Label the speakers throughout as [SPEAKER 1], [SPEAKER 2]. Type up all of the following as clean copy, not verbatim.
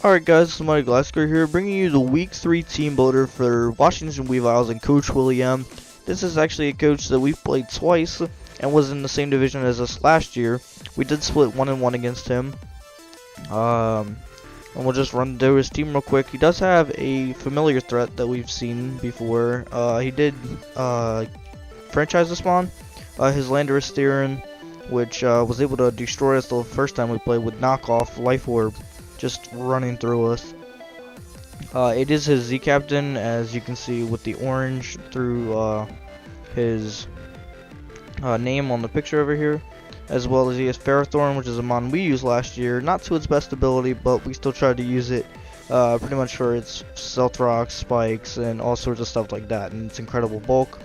[SPEAKER 1] Alright guys, it's York Gliscors here, bringing you the Week 3 team builder for Washington Weaviles and Coach Willy M. This is actually a coach that we've played twice and was in the same division as us last year. We did split 1-1 against him. And we'll just run through his team real quick. He does have a familiar threat that we've seen before. He did franchise the spawn. His Landorus Steering, which was able to destroy us the first time we played with knockoff Life Orb just running through us. It is his Z Captain, as you can see with the orange through his name on the picture over here, as well as he has Ferrothorn, which is a mon we used last year. Not to its best ability, but we still tried to use it pretty much for its stealth rocks, spikes, and all sorts of stuff like that, and its incredible bulk.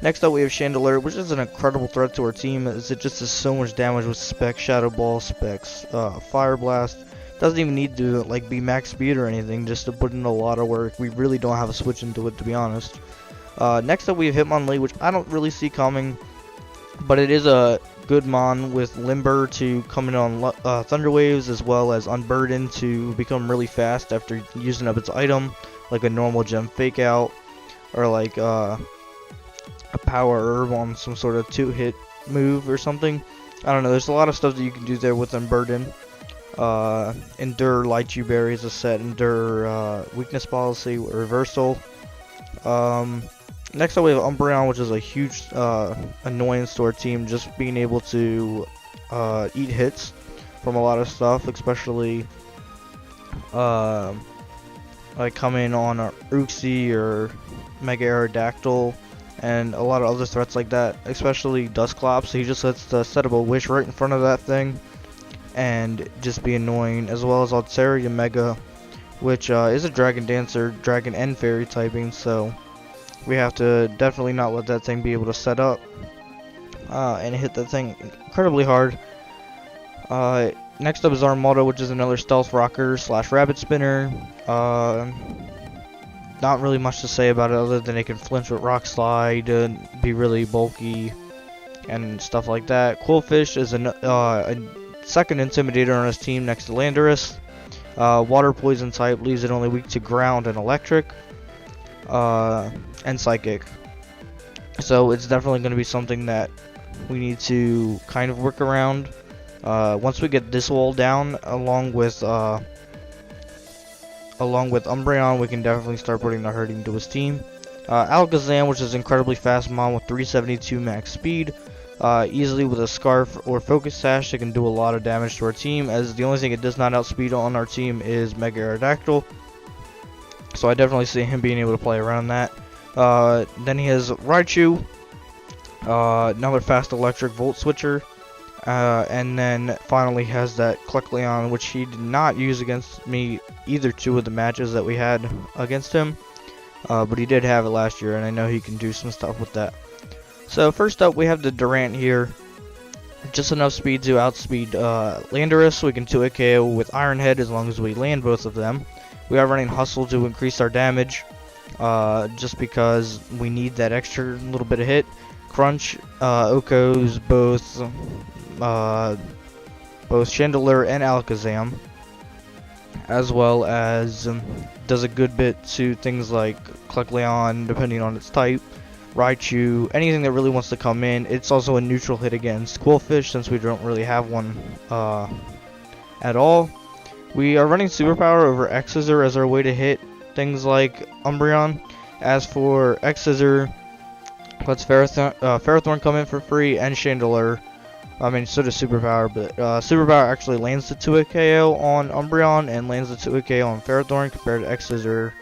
[SPEAKER 1] Next up we have Chandelier, which is an incredible threat to our team, as it just does so much damage with Specs, Shadow Ball, Specs, Fire Blast. Doesn't even need to like be max speed or anything, just to put in a lot of work. We really don't have a switch into it, to be honest. Next up we have Hitmonlee, which I don't really see coming, but it is a good mon with Limber to come in on Thunder Waves, as well as Unburden to become really fast after using up its item, like a normal gem fake out, or like a power herb on some sort of 2-hit move or something. I don't know, there's a lot of stuff that you can do there with Unburden. Endure Lychee Berry is a set, Endure Weakness Policy, Reversal. Next up we have Umbreon, which is a huge annoyance to our team, just being able to eat hits from a lot of stuff, especially like coming on a Uxie or Mega Aerodactyl and a lot of other threats like that, especially Dusclops. So he just lets to set up a wish right in front of that thing and just be annoying, as well as Altaria Mega, which is a Dragon Dancer, Dragon and Fairy typing, so we have to definitely not let that thing be able to set up and hit that thing incredibly hard. Next up is Armaldo, which is another Stealth Rocker / Rabbit Spinner. Not really much to say about it other than it can flinch with Rock Slide and be really bulky and stuff like that. Quillfish is a second Intimidator on his team next to Landorus. Water Poison type, leaves it only weak to Ground and Electric, and Psychic. So it's definitely going to be something that we need to kind of work around. Once we get this wall down, along with Umbreon, we can definitely start putting the hurting to his team. Alakazam, which is incredibly fast mon with 372 max speed. Easily with a Scarf or Focus Sash, it can do a lot of damage to our team, as the only thing it does not outspeed on our team is Mega Aerodactyl. So I definitely see him being able to play around that. Then he has Raichu, another fast electric Volt Switcher, and then finally has that Kecleon, which he did not use against me either two of the matches that we had against him, but he did have it last year, and I know he can do some stuff with that. So first up we have the Durant here, just enough speed to outspeed Landorus, so we can 2-hit KO with Iron Head as long as we land both of them. We are running Hustle to increase our damage, just because we need that extra little bit of hit. Crunch Okos both Chandelier and Alakazam, as well as does a good bit to things like Kecleon, depending on its type. Raichu, anything that really wants to come in. It's also a neutral hit against Quillfish, since we don't really have one at all. We are running Superpower over X-Scissor as our way to hit things like Umbreon. As for X-Scissor, lets Ferrothorn come in for free, and Chandelier. I mean, so does Superpower, but Superpower actually lands the 2-hit KO on Umbreon and lands the 2-hit KO on Ferrothorn compared to X-Scissor.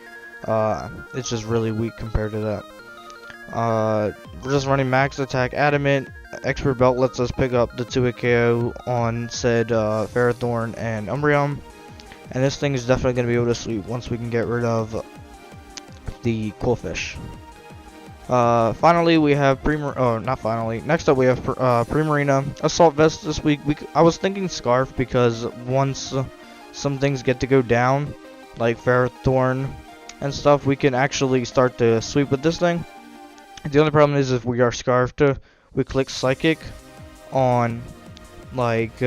[SPEAKER 1] It's just really weak compared to that. We're just running Max Attack Adamant. Expert Belt lets us pick up the 2-hit KO on said Ferrothorn and Umbreon. And this thing is definitely going to be able to sweep once we can get rid of the Quillfish. Finally we have next up we have Primarina. Assault Vest this week. I was thinking Scarf, because once some things get to go down, like Ferrothorn and stuff, we can actually start to sweep with this thing. The only problem is if we are Scarfed, we click Psychic on like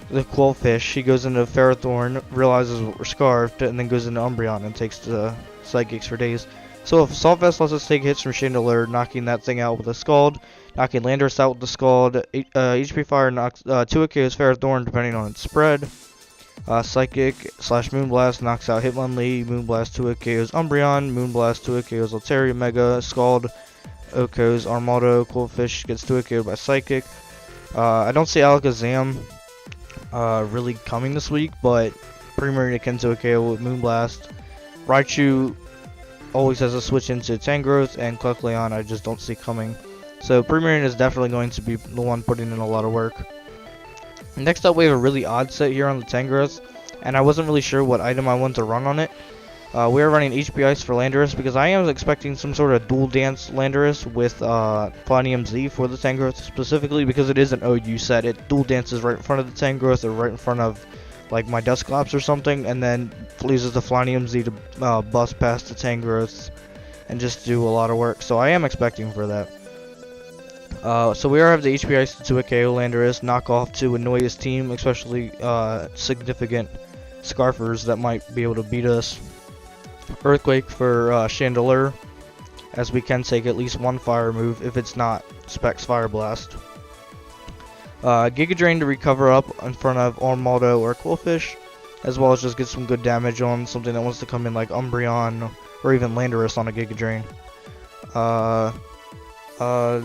[SPEAKER 1] the Quillfish, he goes into Ferrothorn, realizes we're scarfed, and then goes into Umbreon and takes the Psychics for days. So if Assault Vest lets us take hits from Chandelier, knocking that thing out with a Scald, knocking Landorus out with the Scald, HP Fire knocks 2 KOs Ferrothorn depending on its spread. Psychic / Moonblast knocks out Hitmonlee, Moonblast 2 KOs Umbreon, Moonblast 2 KOs Altaria Mega, Scald OKOs Armaldo, Quillfish gets 2 KO'd by Psychic. I don't see Alakazam really coming this week, but Primarina can 2 KO with Moonblast. Raichu always has a switch into Tangrowth, and Kecleon I just don't see coming. So Primarina is definitely going to be the one putting in a lot of work. Next up, we have a really odd set here on the Tangrowth, and I wasn't really sure what item I wanted to run on it. We are running HP Ice for Landorus because I am expecting some sort of dual dance Landorus with Flanium Z for the Tangrowth, specifically because it is an OU set. It dual dances right in front of the Tangrowth or right in front of like my Dusclops or something, and then uses the Flanium Z to bust past the Tangrowth and just do a lot of work. So I am expecting for that. So we have the HP Ice to a KO Landorus, knock off to annoy his team, especially significant Scarfers that might be able to beat us. Earthquake for Chandelure, as we can take at least one fire move if it's not Specs Fire Blast. Giga Drain to recover up in front of Armaldo or Quillfish, as well as just get some good damage on something that wants to come in like Umbreon or even Landorus on a Giga Drain.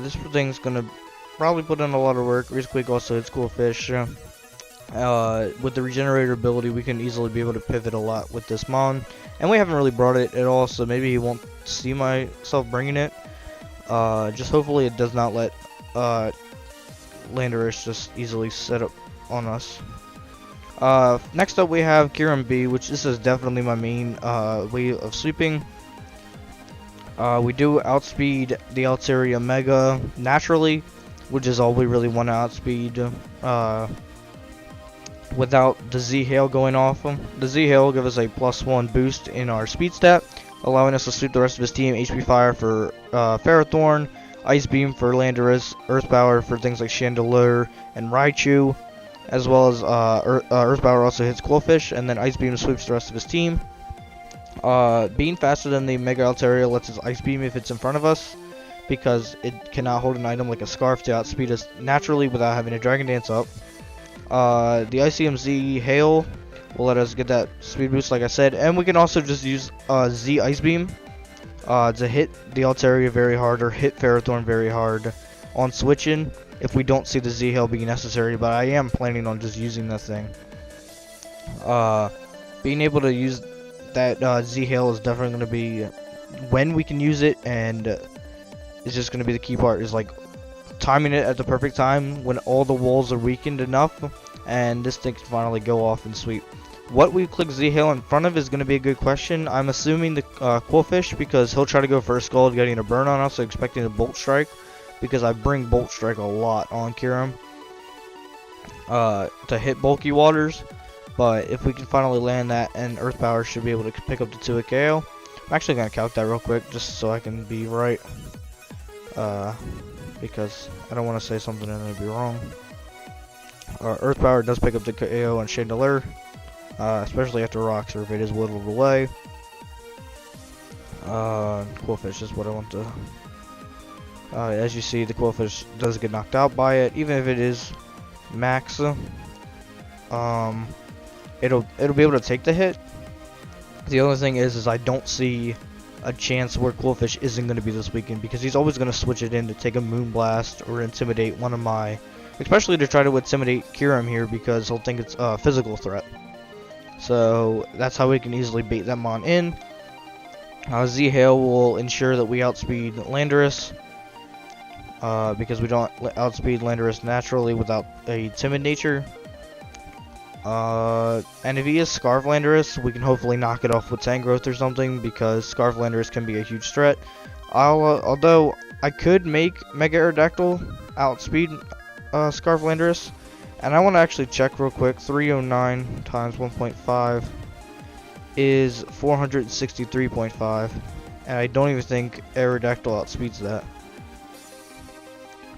[SPEAKER 1] This thing's gonna probably put in a lot of work. Earthquake also hits Quillfish. With the Regenerator ability, we can easily be able to pivot a lot with this Mon. And we haven't really brought it at all, so maybe he won't see myself bringing it. Just hopefully it does not let Landorus just easily set up on us. Next up we have Kyurem B, which this is definitely my main way of sweeping. We do outspeed the Altaria Mega naturally, which is all we really want to outspeed without the Z-Hail going off him. The Z-Hail will give us a +1 boost in our speed stat, allowing us to sweep the rest of his team. HP Fire for Ferrothorn, Ice Beam for Landorus, Earth Power for things like Chandelure and Raichu, as well as Earth Power also hits Quillfish, and then Ice Beam sweeps the rest of his team. Being faster than the Mega Altaria lets us Ice Beam if it's in front of us, because it cannot hold an item like a Scarf to outspeed us naturally without having a Dragon Dance up. The ICMZ Hail will let us get that speed boost like I said, and we can also just use Z Ice Beam to hit the Altaria very hard or hit Ferrothorn very hard on switching if we don't see the Z Hail being necessary, but I am planning on just using that thing. Being able to use that Z Hail is definitely going to be when we can use it, and it's just going to be the key part, is like timing it at the perfect time when all the walls are weakened enough and this thing can finally go off and sweep. What we click Z-Hail in front of is going to be a good question. I'm assuming the Quillfish, because he'll try to go for a Scald, getting a burn on us, so expecting a Bolt Strike, because I bring Bolt Strike a lot on Kyurem to hit bulky waters. But if we can finally land that, and Earth Power should be able to pick up the 2 KO. I'm actually going to calc that real quick just so I can be right, because I don't want to say something and it'll be wrong. Earth Power does pick up the KO on Chandelure, especially after Rocks or if it is whittled away. Quillfish is what I want to. As you see, the Quillfish does get knocked out by it, even if it is max. It'll be able to take the hit. The only thing is I don't see a chance where Quillfish isn't going to be this weekend, because he's always going to switch it in to take a Moonblast or intimidate one of my, especially to try to intimidate Kyurem here, because he'll think it's a physical threat. So that's how we can easily bait them on in. Z-Hail will ensure that we outspeed Landorus, because we don't outspeed Landorus naturally without a timid nature. And if he is Scarf Landorus, we can hopefully knock it off with Tangrowth or something, because Scarf Landorus can be a huge threat. Although I could make Mega Aerodactyl outspeed Scarf Landorus, and I want to actually check real quick. 309 times 1.5 is 463.5, and I don't even think Aerodactyl outspeeds that.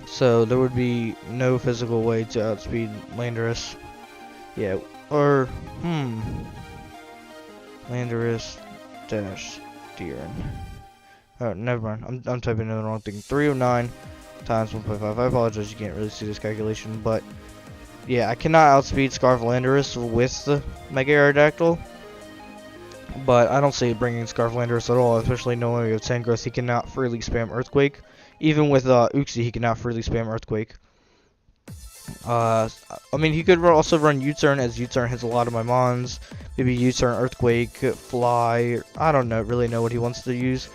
[SPEAKER 1] So there would be no physical way to outspeed Landorus. Yeah, or, Landorus dash Deeren. Oh, never mind. I'm typing in the wrong thing. 309 times 1.5. I apologize, you can't really see this calculation, but yeah, I cannot outspeed Scarf Landorus with the Mega Aerodactyl, but I don't see it bringing Scarf Landorus at all, especially knowing we have Tangrowth. He cannot freely spam Earthquake. Even with Uxie, he cannot freely spam Earthquake. I mean, he could also run U-Turn, as U-Turn hits a lot of my mons. Maybe U-Turn, Earthquake, Fly. I don't really know what he wants to use.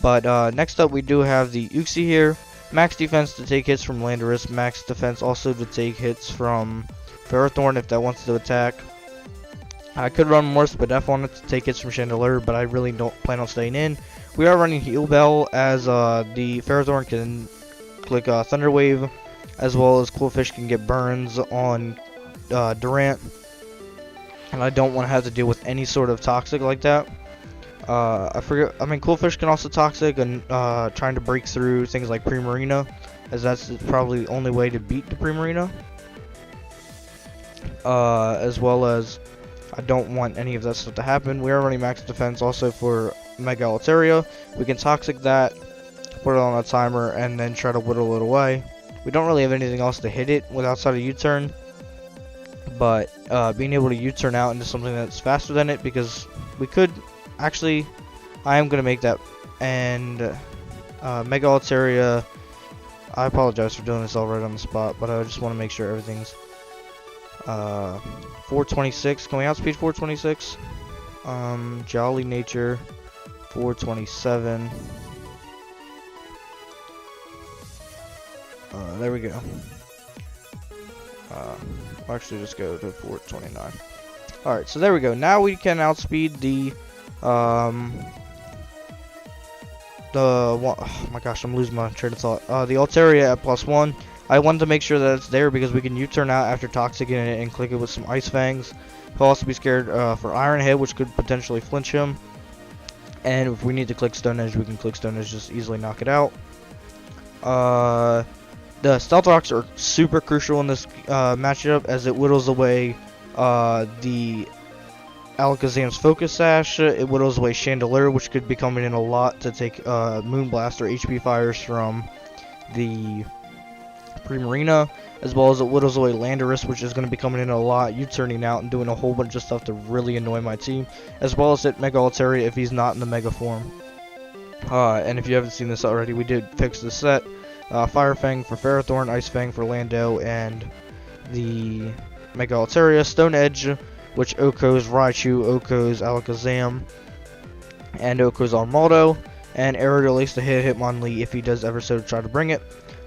[SPEAKER 1] But next up, we do have the Uxie here. Max defense to take hits from Landorus. Max defense also to take hits from Ferrothorn if that wants to attack. I could run more Spadef on it to take hits from Chandelier, but I really don't plan on staying in. We are running Heal Bell, as the Ferrothorn can click Thunder Wave, as well as Qwilfish can get burns on Durant. And I don't want to have to deal with any sort of toxic like that. I mean, Qwilfish can also toxic and trying to break through things like Primarina, as that's probably the only way to beat the Primarina. As well as I don't want any of that stuff to happen. We are running max defense also for Mega Altaria. We can toxic that, put it on a timer, and then try to whittle it away. We don't really have anything else to hit it with outside of U-turn, but being able to U-turn out into something that's faster than it, because we could actually, I am going to make that, and Mega Altaria, I apologize for doing this all right on the spot, but I just want to make sure everything's 426. Can we outspeed 426? Jolly Nature 427. There we go. I'll actually just go to 429. Alright, so there we go. Now we can outspeed the oh my gosh, I'm losing my train of thought. The Altaria at +1. I wanted to make sure that it's there because we can U-turn out after toxicing it and click it with some Ice Fangs. He'll also be scared for Iron Head, which could potentially flinch him. And if we need to click Stone Edge, we can click Stone Edge, just easily knock it out. The Stealth Rocks are super crucial in this matchup, as it whittles away the Alakazam's Focus Sash. It whittles away Chandelier, which could be coming in a lot to take Moonblast or HP Fires from the Primarina, as well as it whittles away Landorus, which is going to be coming in a lot, U-turning out and doing a whole bunch of stuff to really annoy my team, as well as hit Mega Altaria if he's not in the Mega form. And if you haven't seen this already, we did fix the set. Fire Fang for Ferrothorn, Ice Fang for Lando, and the Mega Altaria. Stone Edge, which OHKOs Raichu, OHKOs Alakazam, and OHKOs Armaldo, and Aerial Ace to hit Hitmonlee if he does ever so try to bring it.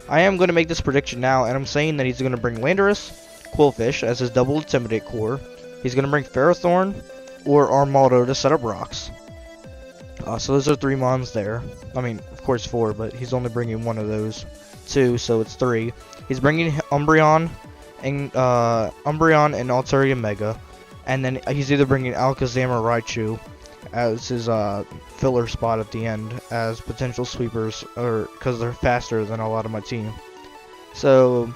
[SPEAKER 1] I am going to make this prediction now, and I'm saying that he's going to bring Landorus, Qwilfish as his double Intimidate core. He's going to bring Ferrothorn or Armaldo to set up rocks. So those are 3 mons there. I mean, of course 4, but he's only bringing one of those. 2, so it's 3. He's bringing Umbreon and Altaria Mega, and then he's either bringing Alakazam or Raichu as his filler spot at the end as potential sweepers, or because they're faster than a lot of my team. So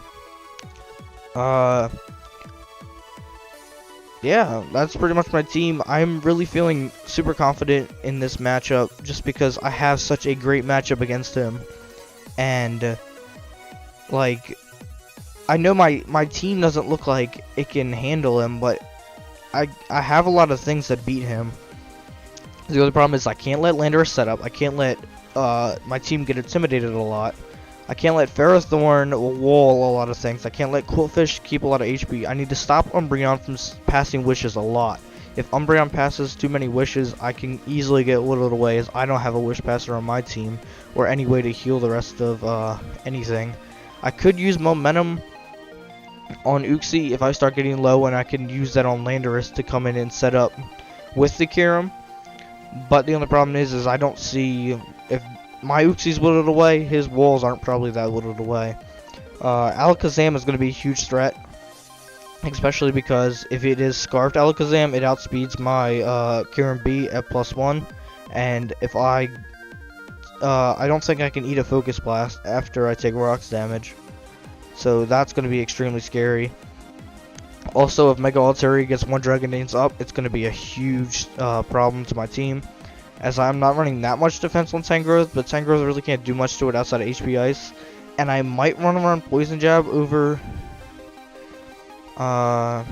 [SPEAKER 1] yeah, that's pretty much my team. I'm really feeling super confident in this matchup just because I have such a great matchup against him, and like, I know my team doesn't look like it can handle him, but I have a lot of things that beat him. The other problem is I can't let Landorus set up. I can't let my team get intimidated a lot. I can't let Ferrothorn wall a lot of things. I can't let Qwilfish keep a lot of HP. I need to stop Umbreon from passing wishes a lot. If Umbreon passes too many wishes, I can easily get whittled away, as I don't have a wish passer on my team or any way to heal the rest of anything. I could use momentum on Uxie if I start getting low, and I can use that on Landorus to come in and set up with the Kyurem. But the only problem is I don't see, if my Uxie's whittled away, his walls aren't probably that whittled away. Alakazam is going to be a huge threat, especially because if it is Scarfed Alakazam, it outspeeds my Kyurem B at +1, and if I don't think I can eat a Focus Blast after I take Rocks damage, so that's going to be extremely scary. Also, if Mega Artillery gets 1 Dragon Dance up, it's going to be a huge problem to my team, as I'm not running that much defense on Tank Growth, but Tank Growth really can't do much to it outside of HP Ice. And I might run around Poison Jab over... I'm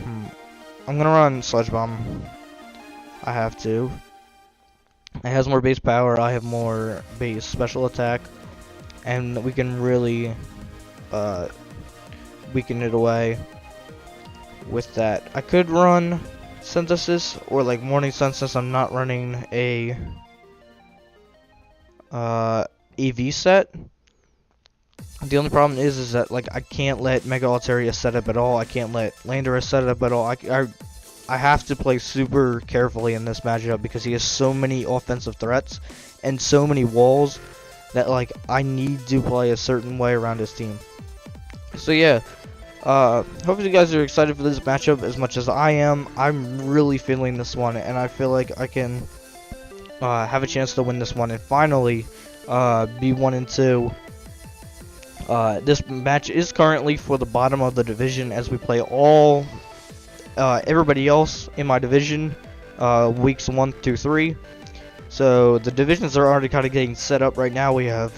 [SPEAKER 1] going to run Sludge Bomb. I have to. It has more base power, I have more base special attack, and we can really weaken it away with that. I could run Synthesis or like Morning Sun since I'm not running a AV set. The only problem is that like I can't let Mega Altaria set up at all. I can't let Landorus set up at all. I have to play super carefully in this matchup because he has so many offensive threats and so many walls that like I need to play a certain way around his team. So yeah, hopefully you guys are excited for this matchup as much as I am. I'm really feeling this one, and I feel like I can have a chance to win this one and finally be 1-2. This match is currently for the bottom of the division as we play all everybody else in my division weeks 1 through 3. So the divisions are already kind of getting set up right now. We have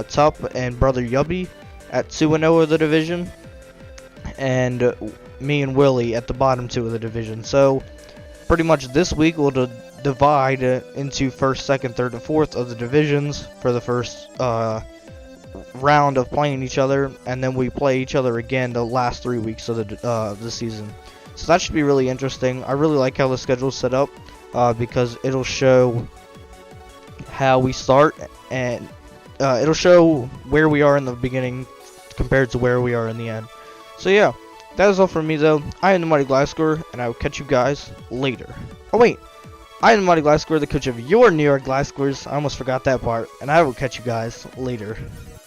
[SPEAKER 1] Tup and Brother Yubby at 2-0 of the division, and me and Willy at the bottom 2 of the division. So pretty much this week we'll divide into 1st, 2nd, 3rd, and 4th of the divisions for the first round of playing each other, and then we play each other again the last 3 weeks of the season. So that should be really interesting. I really like how the schedule is set up because it'll show how we start, and it'll show where we are in the beginning compared to where we are in the end. So yeah, that is all from me though. I am the Mighty Gliscor, and I will catch you guys later. Oh wait, I am the Mighty Gliscor, the coach of your New York Gliscors. I almost forgot that part, and I will catch you guys later.